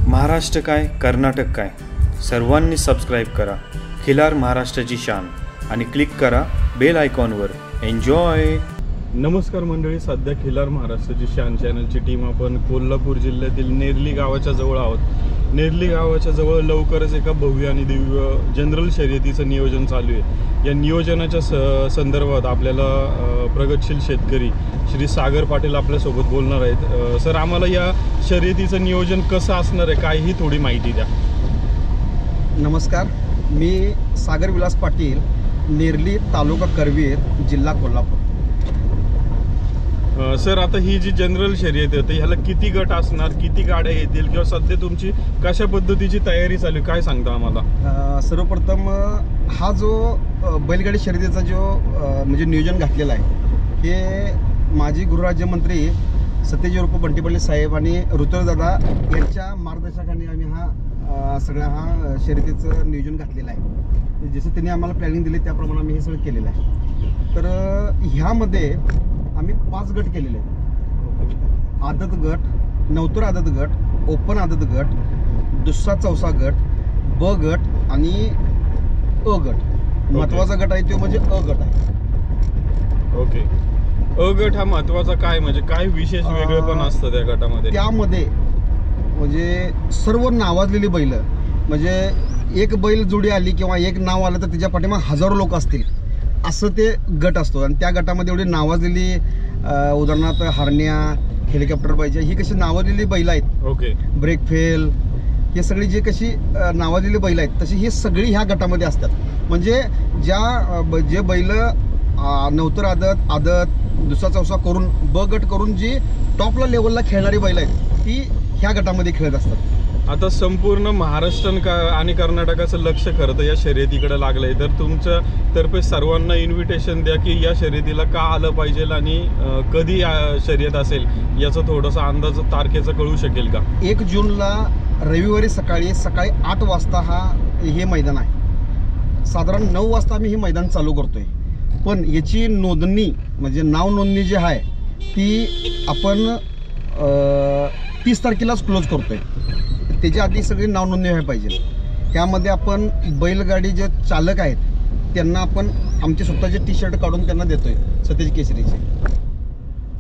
महाराष्ट्र काय कर्नाटक काय सर्वांनी सबस्क्राईब करा खिलार महाराष्ट्राची शान आणि क्लिक करा बेल आयकॉनवर. एन्जॉय. नमस्कार मंडळी, सध्या खिलार महाराष्ट्राची शान चॅनलची टीम आपण कोल्हापूर जिल्ह्यातील नेरली गावाच्या जवळ आहोत. नेरली गावाच्या जवळ लवकरच एका भव्य आणि दिव्य जनरल शर्यतीचं नियोजन चालू आहे. या नियोजनाच्या संदर्भात आपल्याला प्रगतशील शेतकरी श्री सागर पाटील आपल्यासोबत बोलणार आहेत. सर, आम्हाला या शर्यतीचं नियोजन कसं असणार आहे काय ही थोडी माहिती द्या. नमस्कार, मी सागर विलास पाटील, नेरली, तालुका करवीर, जिल्हा कोल्हापूर. सर, आता ही जी जनरल शर्यत आहे ह्याला किती गट असणार, किती गाड्या येतील किंवा सध्या तुमची कशा पद्धतीची तयारी चालू आहे काय सांगता आम्हाला? सर्वप्रथम हा जो बैलगाडी शर्यतीचा जो म्हणजे नियोजन घातलेला आहे हे माजी गृहराज्यमंत्री सतेज उर्फ बंटी पाटील साहेब आणि ऋतुराजदादा यांच्या मार्गदर्शनाखाली आम्ही हा शर्यतीचं नियोजन घातलेलं आहे. जसं त्यांनी आम्हाला प्लॅनिंग दिली त्याप्रमाणे आम्ही हे सगळं केलेलं आहे. तर ह्यामध्ये आम्ही 5 गट केलेले आहेत. आदत गट, नवतर आदत गट, ओपन आदत गट, दुसरा चौसा गट, ब गट आणि अ गट. महत्त्वाचा गट आहे तो म्हणजे अ गट आहे. ओके. अ गट हा महत्त्वाचा काय म्हणजे काय विशेष वेगळेपण असतं त्या गटामध्ये? त्यामध्ये म्हणजे सर्व नावाजलेली बैल, म्हणजे एक बैल जोडी आली किंवा एक नाव आलं तर त्याच्या पाठीमागे हजारो लोक असतील असं ते गट असतो. आणि त्या गटामध्ये एवढी नावाजलेली उदाहरणार्थ हरण्या, हेलिकॉप्टर पाहिजे ही कशी नावाजलेली बैल आहेत. ओके. ब्रेक फेल हे सगळी जी कशी नावाजलेली बैल आहेत तशी ही सगळी ह्या गटामध्ये असतात. म्हणजे जे बैल नवतर आदत दुसरा चौसा करून ब गट करून जी टॉपला लेवलला खेळणारी बैल आहेत ती ह्या गटामध्ये खेळत असतात. आता संपूर्ण महाराष्ट्र आणि कर्नाटकाचं लक्ष खरं तर या शर्यतीकडे लागलंय, तर तुमच्या तर्फे सर्वांना इन्व्हिटेशन द्या की या शर्यतीला का आलं पाहिजे आणि कधी शर्यत असेल याचा थोडासा अंदाज तारखेचा कळू शकेल का? 1 जूनला रविवारी सकाळी 8 वाजता हे मैदान आहे. साधारण 9 वाजता आम्ही हे मैदान चालू करतोय. पण याची नोंदणी म्हणजे नाव नोंदणी जी आहे ती आपण 30 तारखेलाच क्लोज करतोय. त्याच्या आधी सगळी नाव नोंदणी व्हायला पाहिजे. त्यामध्ये आपण बैलगाडी जे चालक आहेत त्यांना आपण आमचे स्वतःचे टी-शर्ट काढून त्यांना देतोय सतेज केसरीचे.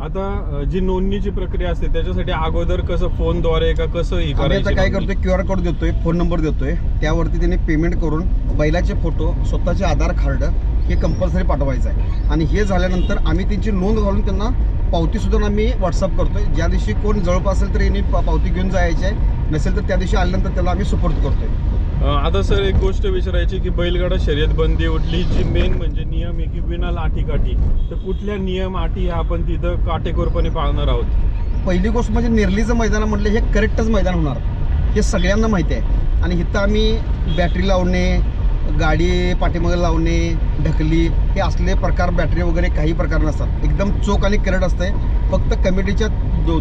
आता जी नोंदणीची प्रक्रिया असते त्याच्यासाठी अगोदर कसं फोनद्वारे का कसं आम्ही आता काय करतोय, QR कोड देतोय, फोन नंबर देतोय, त्यावरती त्यांनी पेमेंट करून बैलाचे फोटो, स्वतःचे आधार कार्ड हे कंपल्सरी पाठवायचं आहे. आणि हे झाल्यानंतर आम्ही त्यांची नोंद घालून त्यांना पावतीसुद्धा आम्ही व्हॉट्सअप करतोय. ज्या दिवशी कोण जवळपास असेल तर यांनी पावती घेऊन जायची आहे, नसेल तर त्या दिवशी आल्यानंतर त्याला आम्ही सुपूर्द करतोय. आता सर एक गोष्ट विचारायची की बैलगाडा शर्यत बंदी उठली, जी मेन म्हणजे नियम आहे की विना लाठीकाठी, तर कुठल्या नियम अटी आपण तिथं काटेकोरपणे पाळणार आहोत? पहिली गोष्ट म्हणजे नेरलीचं मैदान म्हटलं हे करेक्टच मैदान होणार हे सगळ्यांना माहिती आहे. आणि इथं आम्ही बॅटरी लावणे, गाडी पाठीमागे लावणे, ढकली हे असले प्रकार, बॅटरी वगैरे काही प्रकार नसतात. एकदम चोख आणि करेक्ट असते. फक्त कमिटीच्या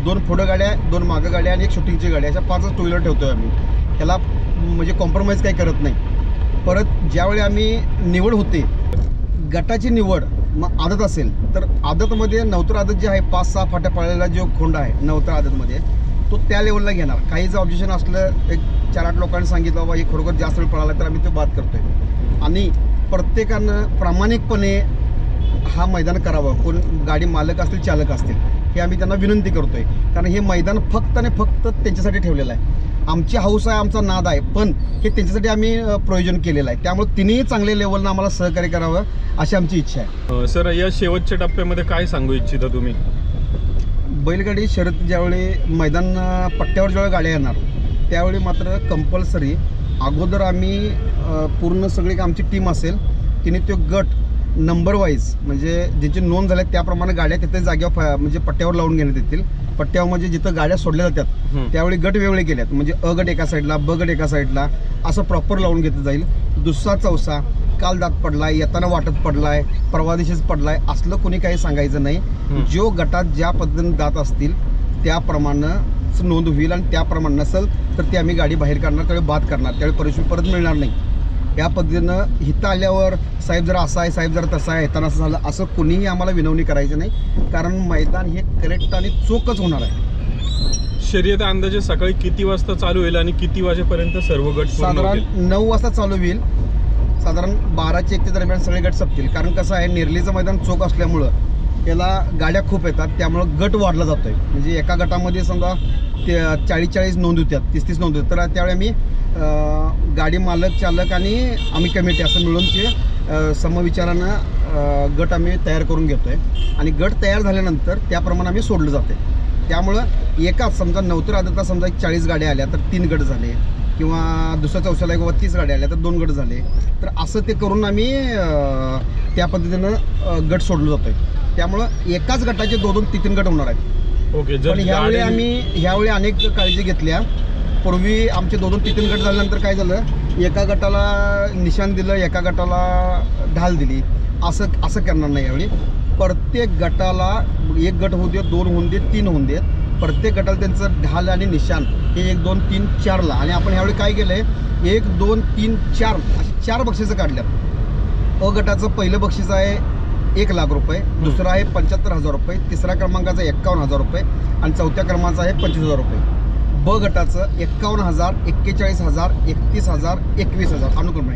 2 पुढं गाड्या, 2 मागं गाड्या आणि 1 शूटिंगची गाडी अशा 5च टू व्हीलर ठेवतोय आम्ही. ह्याला म्हणजे कॉम्प्रोमाइज काही करत नाही. परत ज्यावेळी आम्ही निवड होते गटाची निवड, मग आदत असेल तर आदतमध्ये नवतर आदत जे आहे 5-6 फाट्या पळालेला जो खोंड आहे नवतर आदतमध्ये तो त्या लेवलला घेणार. काही जर ऑब्जेक्शन असलं, एक 4-8 लोकांनी सांगितलं बाबा हे खरोखर जास्त वेळ पळाला तर आम्ही ते बाद करतोय. आणि प्रत्येकानं प्रामाणिकपणे हा मैदान करावं. कोण गाडी मालक असतील, चालक असतील, हे आम्ही त्यांना विनंती करतोय. कारण हे मैदान फक्त आणि फक्त त्यांच्यासाठी ठेवलेलं आहे. आमची हौस आहे, आमचा नाद आहे, पण हे त्यांच्यासाठी आम्ही प्रयोजन केलेलं आहे. त्यामुळे तिन्ही चांगल्या लेवलनं आम्हाला सहकार्य करावं अशी आमची इच्छा आहे. सर, या शेवटच्या टप्प्यामध्ये काय सांगू इच्छिता तुम्ही? बैलगाडी शर्यत ज्यावेळी मैदान पट्ट्यावर ज्यावेळी गाड्या येणार त्यावेळी मात्र कंपल्सरी अगोदर आम्ही पूर्ण सगळी आमची टीम असेल तिने तो गट नंबर वाईज म्हणजे ज्याची नोंद झाल्या त्याप्रमाणे गाड्या तिथे जागेवर म्हणजे पट्ट्यावर लावून घेण्यात येतील. पट्ट्यावर म्हणजे जिथं गाड्या सोडल्या जातात त्यावेळी गट वेगळे केल्यात. म्हणजे अ गट एका साईडला, ब गट एका साईडला असं प्रॉपर लावून घेतलं जाईल. दुसरा चौसा काल दात पडलाय, येताना वाटत पडलाय, परवा दिवशीच पडलाय असलं कोणी काही सांगायचं नाही. जो गटात ज्या पद्धतीने दात असतील त्याप्रमाणे नोंद होईल. आणि त्याप्रमाणे नसेल तर ते आम्ही गाडी बाहेर काढणार, त्यावेळी बाद करणार, त्यावेळी परिस्थिती परत मिळणार नाही. या पद्धतीनं हिथं आल्यावर साहेब जरा असा आहे, साहेब जरा तसा आहे, येताना असं झालं असं कोणीही आम्हाला विनवणी करायची नाही. कारण मैदान हे करेक्ट आणि चोखच होणार आहे. शर्यत अंदाजे सकाळी किती वाजता चालू होईल आणि किती वाजेपर्यंत सर्व गट पूर्ण साधारण होतील? 9 वाजता चालू होईल. साधारण 12च्या 1 दरम्यान सगळे गट संपतील. कारण कसं आहे, नेरलीचं मैदान चोख असल्यामुळं त्याला गाड्या खूप येतात, त्यामुळं गट वाढला जातोय. म्हणजे एका गटामध्ये समजा ते 40 नोंद होत्यात, 30 नोंद होतात. तर त्यावेळी आम्ही गाडी मालक चालक आणि आम्ही कमिटी असं मिळून ते समविचारानं गट आम्ही तयार करून घेतोय आणि गट तयार झाल्यानंतर त्याप्रमाणे आम्ही सोडलं जाते. त्यामुळं एकाच समजा 9 तर आदतला समजा 40 गाड्या आल्या तर 3 गट झाले, किंवा दुसऱ्या चौथ्याला किंवा 30 गाड्या आल्या तर 2 गट झाले. तर असं ते करून आम्ही त्या पद्धतीनं गट सोडलो जातोय. त्यामुळं एकाच गटाचे 2-2, 3-3 गट होणार आहेत. ओके. पण ह्यावेळी अनेक काळजी घेतल्या. पूर्वी आमचे 2-2, 3-3 गट झाल्यानंतर काय झालं, एका गटाला निशाण दिलं, एका गटाला ढाल दिली. असं करणार नाही यावेळी. प्रत्येक गटाला 1 गट होऊ देत, 2 होऊन देत, 3 होऊन देत. प्रत्येक गटाला त्यांचं ढाल आणि निशाण हे 1, 2, 3, 4ला. आणि आपण ह्यावेळी काय केलंय, 1, 2, 3, 4 अशी 4 बक्षिसं काढल्यात. अ गटाचं पहिलं बक्षीस आहे 1 लाख रुपये, दुसरं आहे 75,000 रुपये, तिसऱ्या क्रमांकाचा 51,000 रुपये आणि चौथ्या क्रमांकाचा आहे 25,000 रुपये. ब गटाचं 51,000, 41,000, 31,000, 21,000 अनुक्रमे.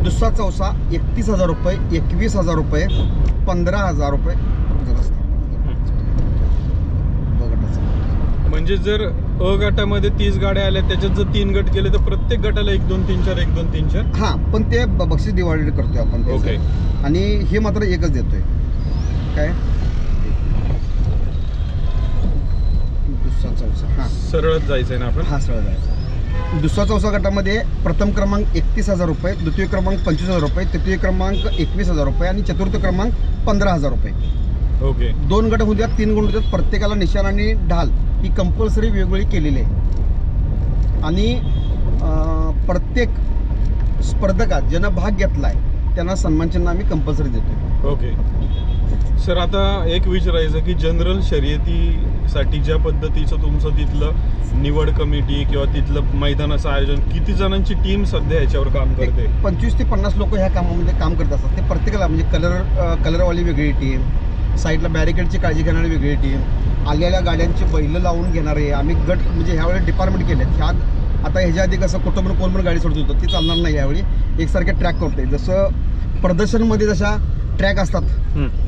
दुसरा चौसा 31,000 रुपये, 21,000 रुपये, 15,000 रुपये. म्हणजे जर अ गटामध्ये 30 गाड्या आल्या, त्याच्यात जर 3 गट केले तर प्रत्येक गटाला 1, 2, 3, 4, 1, 2, 3, 4. हां, पण ते बक्षीस डिवायडेड करतोय आपण. ओके. आणि हे मात्र एकच देतोय. काय दुसरा चौसा, हां सरळच जायचंय ना आपण? हा सरळ जायचं. दुसरा चौसा गटामध्ये प्रथम क्रमांक 31,000 रुपये, द्वितीय क्रमांक 25,000 रुपये, तृतीय क्रमांक 21,000 रुपये आणि चतुर्थ क्रमांक 15,000 रुपये. ओके. 2 गट होऊ द्या, 3 गट होऊ द्यात. प्रत्येकाला निशाण आणि ढाल ही कंपल्सरी वेगवेगळी केलेली आहे. आणि प्रत्येक स्पर्धकात ज्यानं भाग घेतला आहे त्यांना सन्मानचिन्ह आम्ही कंपल्सरी देतो. ओके. सर, आता एक विचारायचं की जनरल शर्यतीसाठी ज्या पद्धतीचं तुमचं तिथलं निवड कमिटी किंवा तिथलं मैदानाचं आयोजन, किती जणांची टीम सध्या ह्याच्यावर काम करते? 25 ते 50 लोक ह्या कामामध्ये काम करत असतात. ते प्रत्येकाला म्हणजे कलरवाली वेगळी टीम, साईडला बॅरिकेडची काळजी घेणारी वेगळी टीम, आलेल्या गाड्यांची बैलं लावून घेणारे आम्ही गट म्हणजे ह्यावेळी डिपार्टमेंट केलेत. आता ह्याच्या आधी कसं कुठं कोण पण गाडी सोडत होतं, ती चालणार नाही. यावेळी एकसारखे ट्रॅक करतोय. जसं प्रदर्शनमध्ये जशा ट्रॅक असतात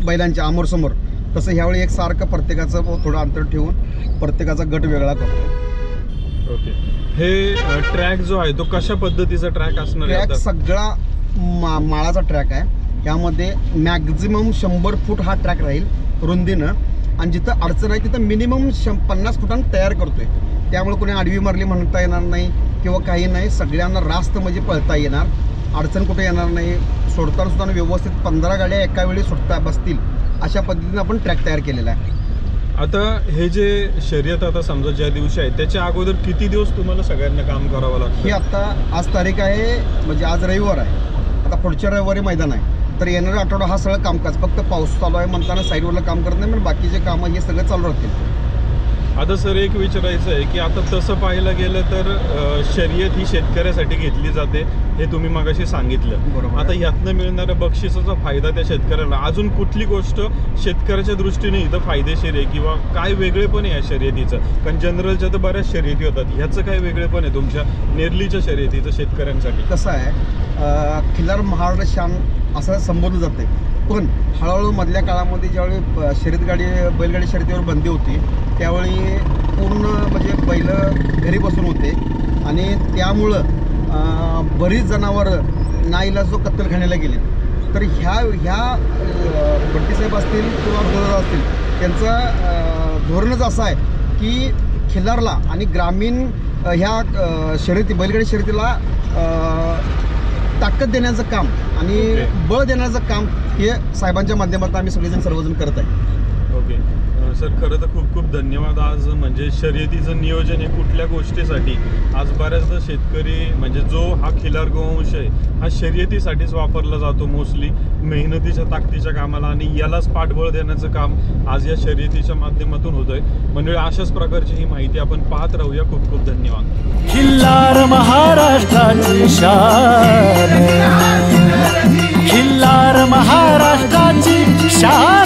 बैलांच्या आमोरसमोर, तसं ह्यावेळी एकसारखं प्रत्येकाचं थोडं अंतर ठेवून प्रत्येकाचा गट वेगळा करतोय. ओके. हे ट्रॅक जो आहे तो कशा पद्धतीचा ट्रॅक असणार आहे? ट्रॅक सगळा माळाचा ट्रॅक आहे. यामध्ये मॅक्झिमम 100 फूट हा ट्रॅक राहील रुंदीनं. आणि जिथं अडचण आहे तिथं मिनिमम 50 फुटांनी तयार करतोय. त्यामुळे कोणी आडवी मारली म्हणता येणार नाही किंवा काही नाही. सगळ्यांना रास्त म्हणजे पळता येणार, अडचण कुठे येणार नाही. सोडताना सुद्धा व्यवस्थित 15 गाड्या एका वेळी सुटता बसतील अशा पद्धतीने आपण ट्रॅक तयार केलेला आहे. आता हे जे शर्यत आता समजा ज्या दिवशी आहे त्याच्या अगोदर किती दिवस तुम्हाला सगळ्यांना काम करावं लागतं? ही आता आज तारीख आहे म्हणजे आज रविवार आहे. आता पुढच्या रविवारी मैदान आहे. तर येणारा आठवडा हा सगळं कामकाज, फक्त पाऊस चालू आहे म्हणताना साईडवरला काम करत नाही, पण बाकीचे कामं हे सगळं चालू राहतील. आता सर एक विचारायचं आहे की आता तसं पाहायला गेलं तर शर्यत ही शेतकऱ्यासाठी घेतली जाते, हे तुम्ही मगाशी सांगितलं. बरोबर. आता यातनं मिळणाऱ्या बक्षिसाचा फायदा त्या शेतकऱ्याला, अजून कुठली गोष्ट शेतकऱ्याच्या दृष्टीने इथं फायदेशीर आहे किंवा काय वेगळेपण आहे या शर्यतीचं? कारण जनरलच्या तर बऱ्याच शर्यती होतात, ह्याचं काय वेगळेपण आहे तुमच्या नेरलीच्या शर्यतीचं शेतकऱ्यांसाठी? कसं आहे, खिलार महाराष्ट्र शान असं संबोधलं जाते. पण हळूहळू मधल्या काळामध्ये ज्यावेळी बैलगाडी शर्यतीवर बंदी होती त्यावेळी पूर्ण म्हणजे बैल घरी बसून होते आणि त्यामुळं बरीच जनावरं नाईलाज जो कत्तलखान्याला गेले. तर ह्या भट्टीसाहेब असतील किंवा गुरुदादा असतील त्यांचं धोरणच असं आहे की खिल्लारला आणि ग्रामीण ह्या बैलगाडी शर्यतीला ताकद देण्याचं काम आणि बळ देण्याचं काम हे साहेबांच्या माध्यमातून आम्ही सगळेजण सर्वजण करत आहे. ओके सर, खरं तर खूप खूप धन्यवाद. आज म्हणजे शर्यतीचं नियोजन हे कुठल्या गोष्टीसाठी, आज बऱ्याचदा शेतकरी म्हणजे जो हा खिलार गोवंश आहे हा शर्यतीसाठीच वापरला जातो मोस्टली, मेहनतीच्या ताकदीच्या कामाला, आणि यालाच पाठबळ देण्याचं काम आज या शर्यतीच्या माध्यमातून होतंय. म्हणजे अशाच प्रकारची ही माहिती आपण पाहत राहूया. खूप खूप धन्यवाद. खिल्लार महाराष्ट्राची शान, खिल्लार महाराष्ट्राची शान.